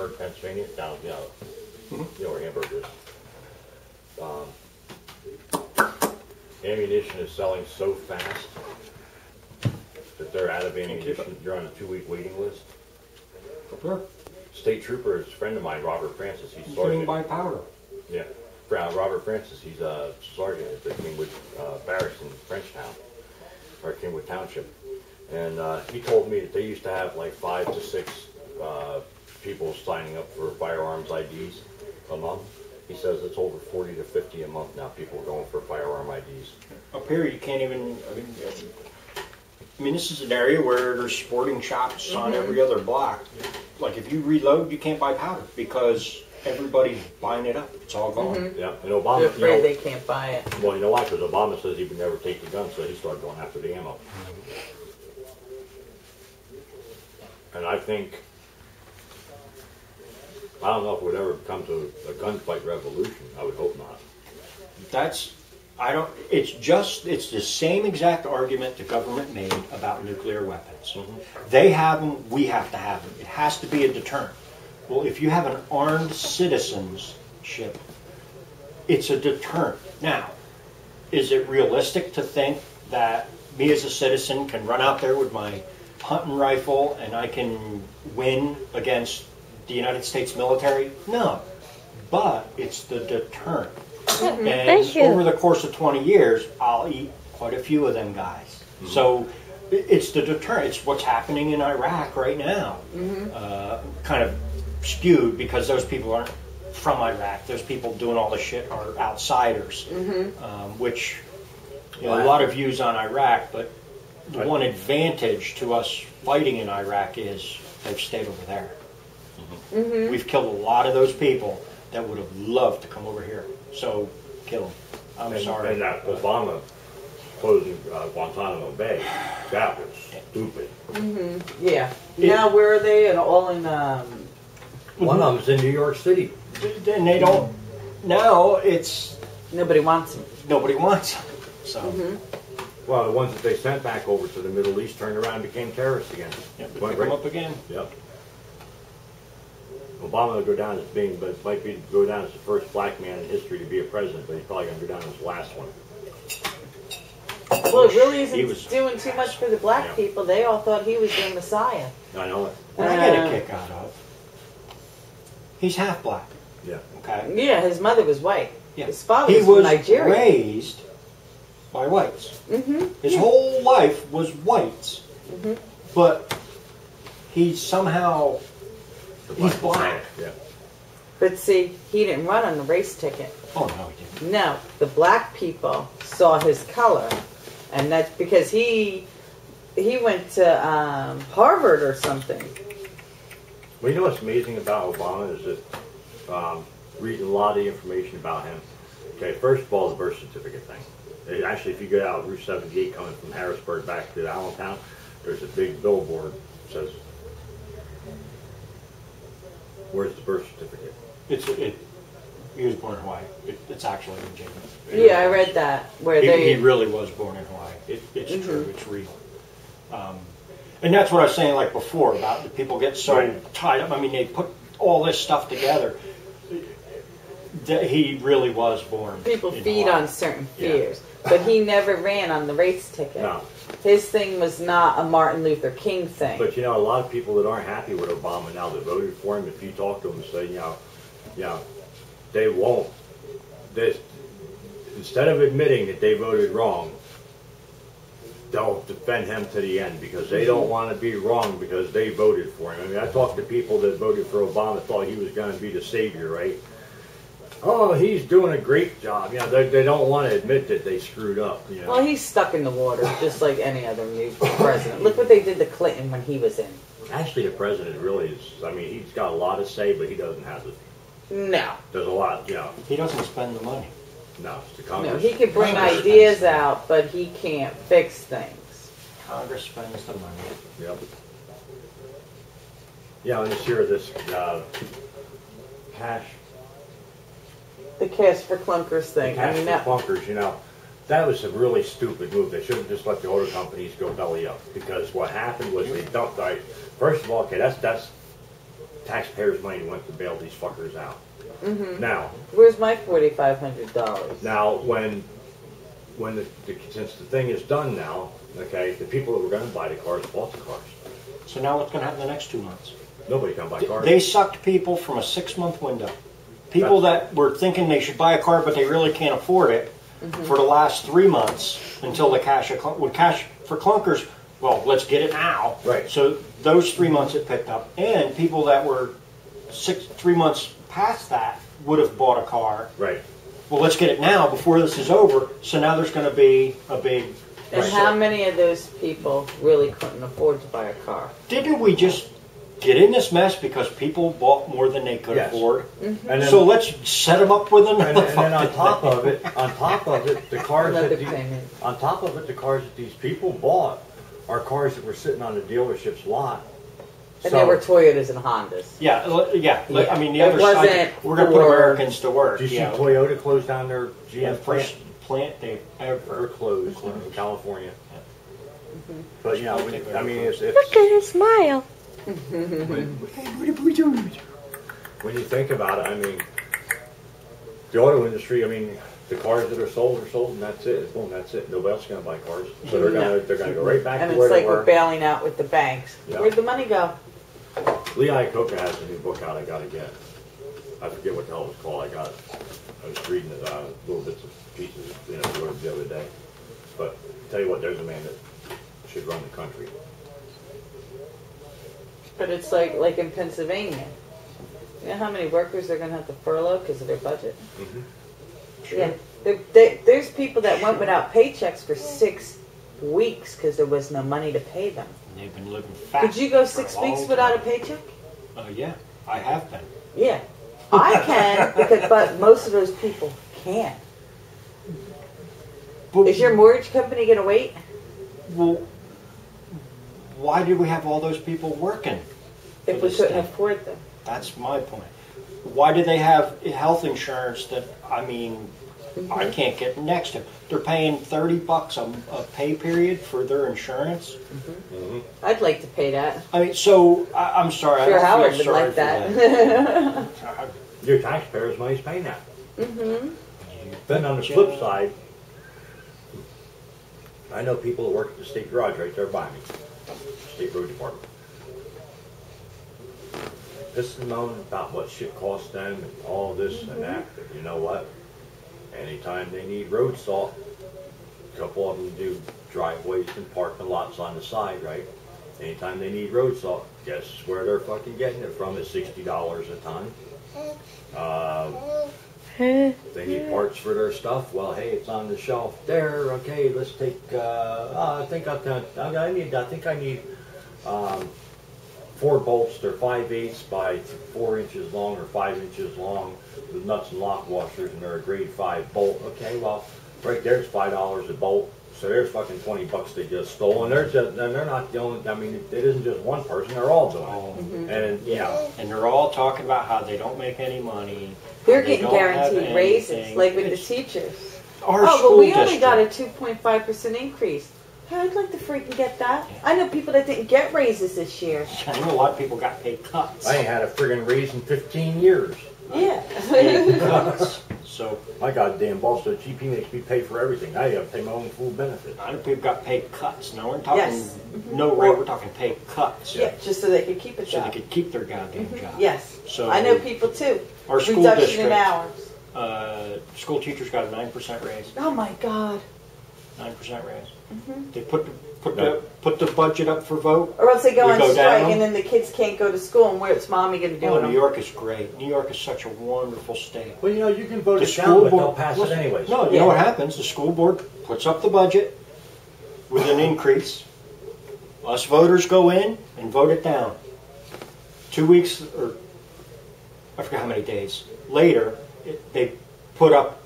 Harrisburg, Pennsylvania, down, you know where Hamburg is. Ammunition is selling so fast that they're out of ammunition. You're on a 2-week waiting list. Sure. State trooper is a friend of mine, Robert Francis. He's You sergeant. can buy powder. Yeah, Robert Francis. He's a sergeant at the Kingwood Barracks in Frenchtown, or Kingwood Township. And he told me that they used to have like 5 to 6 people signing up for firearms IDs a month. He says it's over 40 to 50 a month now. People are going for firearm IDs. Up here, you can't even. I mean, this is an area where there's sporting shops on every other block. Like if you reload, you can't buy powder because everybody's buying it up. It's all gone. Yeah, and Obama. They're afraid they can't buy it. Well, you know why? Because Obama says he would never take the gun, so he started going after the ammo. And I think, I don't know if it would ever come to a gunfight revolution. I would hope not. It's the same exact argument the government made about nuclear weapons. They have them, we have to have them. It has to be a deterrent. Well, if you have an armed citizenship, it's a deterrent. Now, is it realistic to think that me as a citizen can run out there with my hunting rifle and I can win against the United States military? No. But it's the deterrent. And over the course of 20 years, I'll eat quite a few of them guys. So it's the deterrent. It's what's happening in Iraq right now. Kind of skewed because those people aren't from Iraq. Those people doing all the shit are outsiders, which a lot of views on Iraq, but the one advantage to us fighting in Iraq is they've stayed over there. We've killed a lot of those people that would have loved to come over here. So, kill them. I'm sorry. And that Obama closing Guantanamo Bay, that was stupid. Yeah. Now where are they? And all in... One of them's in New York City. And they don't... Now, it's... Nobody wants them. Nobody wants them. So... Well, the ones that they sent back over to the Middle East turned around and became terrorists again. Yep, pick them up again. Yep. Obama will go down as being, but might be go down as the first black man in history to be a president, but he's probably going to go down as the last one. Well, it really isn't doing too much for the black people. They all thought he was their messiah. I know it. What I get a kick out of, he's half black. Yeah. Okay. Yeah, his mother was white. Yeah. His father was from Nigeria. He was raised by whites. His whole life was whites. But he's somehow... He's black. Yeah. But see, he didn't run on the race ticket. Oh, no, he didn't. No, the black people saw his color. And that's because he went to Harvard or something. Well, you know what's amazing about Obama is that reading a lot of the information about him. Okay, first of all, the birth certificate thing. Actually, if you go out Route 78 coming from Harrisburg back to Allentown, there's a big billboard that says, "Where's the birth certificate?" He was born in Hawaii. It's actually legitimate. Yeah, I read that. Where he really was born in Hawaii. It's true. It's real. And that's what I was saying like before about the people get so tied up. I mean, they put all this stuff together. He really was born. People in feed Hawaii. on certain fears, but he never ran on the race ticket. No. His thing was not a Martin Luther King thing. But you know, a lot of people that aren't happy with Obama now that voted for him, if you talk to them and say, they won't. Instead of admitting that they voted wrong, they'll defend him to the end because they don't want to be wrong because they voted for him. I mean, I talked to people that voted for Obama, thought he was going to be the savior, right? Oh, he's doing a great job. They don't want to admit that they screwed up. Well, he's stuck in the water just like any other new president. Look what they did to Clinton when he was in. Actually, the president really is, I mean, he's got a lot to say, but he doesn't have it. No. There's a lot, He doesn't spend the money. No, it's the Congress. No, he could bring ideas out, but he can't fix things. Congress spends the money. Yep. Yeah, let's hear this cash. The cash for clunkers thing. Cash for clunkers, that was a really stupid move. They should have just let the auto companies go belly up because what happened was they dumped. First of all, okay, that's taxpayers' money went to bail these fuckers out. Now, Where's my $4,500? now when since the thing is done now, okay, the people that were going to buy the cars bought the cars. So now what's going to happen the next 2 months? Nobody can buy cars. They sucked people from a 6-month window. People that were thinking they should buy a car, but they really can't afford it for the last 3 months until the cash for clunkers. Well, let's get it now. Right. So those 3 months it picked up, and people that were 3 months past that would have bought a car. Right. Well, let's get it now before this is over. So now there's going to be a big. And how many of those people really couldn't afford to buy a car? Didn't we just get in this mess because people bought more than they could Yes. afford? And then, So let's set them up with another. and then on top of it, the cars Another that payment. on top of it, the cars that these people bought are cars that were sitting on the dealership's lot. And they were Toyotas and Hondas. Yeah. I mean, the It other side, wasn't we're going to put for- Americans to work. Did you see Yeah. Toyota close down their The GM first plant? plant they Ever ever. closed in California. But you know, Look at her smile. when you think about it, I mean, the auto industry. I mean, the cars that are sold, and that's it. Boom, that's it. Nobody else is going to buy cars, so they're gonna go right back And to it's where like they we're were. bailing out with the banks. Yeah. Where'd the money go? Lee Iacocca has a new book out. I got to get. I forget what the hell it was called. I was reading it, little bits of pieces, the other day. But tell you what, there's a man that should run the country. But it's like in Pennsylvania. You know how many workers they're going to have to furlough because of their budget? Sure. Yeah. There's people that went without paychecks for 6 weeks because there was no money to pay them. They've been living fast. Could you go for a 6 long weeks without a time. paycheck? Yeah, I have been. Yeah. I can, but most of those people can't. But, Is your mortgage company going to wait? well, why did we have all those people working? If for we this couldn't thing? afford them. That's my point. Why do they have health insurance that, I mean, I can't get next to? They're paying $30 a pay period for their insurance. I'd like to pay that. I mean, so I'm sorry. Sure, I don't Howard feel would sorry like for that. Your taxpayers' money's paying that. Then on the flip side, I know people that work at the state garage right there by me, state road department. Pissing and moaning about what shit costs them and all this and that, but you know what? Anytime they need road salt, a couple of them do driveways and parking lots on the side, right? Anytime they need road salt, guess where they're fucking getting it from? Is $60 a ton. They need parts for their stuff. Well, hey, it's on the shelf there. Okay, let's take. I think I need 4 bolts. They're 5/8 by 4 inches long or 5 inches long with nuts and lock washers, and they're a grade 5 bolt. Okay, well, right there's $5 a bolt. So there's fucking $20 they just stole, and they're not the only. I mean, it isn't just one person; they're all doing it. And And they're all talking about how they don't make any money. They're they getting don't have guaranteed raises, anything. like with the It's teachers. Our Oh, school but we district. only got a 2.5% increase. Hey, I'd like to freaking get that. I know people that didn't get raises this year. I know a lot of people got paid cuts. I ain't had a friggin' raise in 15 years. Yeah. Paid cuts. So My goddamn boss, the GP makes me pay for everything. I have to pay my own full benefits. a lot of people got paid cuts. Now we're talking Yes. no rate. We're talking paid cuts. Yeah, just so they could keep a So they job. could keep their goddamn job. Yes. So I know people too. our school Reduction district, in hours. School teachers got a 9% raise. Oh my God. 9% raise. Mm-hmm. They put the budget up for vote. Or else they go We on go strike down. and then the kids can't go to school, and what's mommy going to do Oh, with New them? York is great. New York is such a wonderful state. Well, you know, you can vote The it down, school but they'll board pass it listen, anyways. No, you Yeah. know what happens? The school board puts up the budget with an increase. Us voters go in and vote it down. 2 weeks, or I forget how many days later, they put up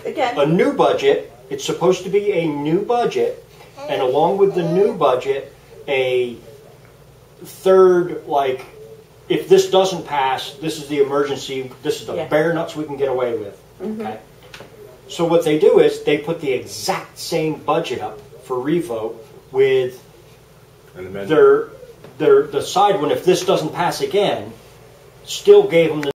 Again. a new budget. It's supposed to be a new budget, and along with the new budget, a third, like, if this doesn't pass, this is the emergency, this is the Yeah. bare nuts we can get away with. Okay. So what they do is they put the exact same budget up for revote with An amendment. the side one. If this doesn't pass again, still gave them the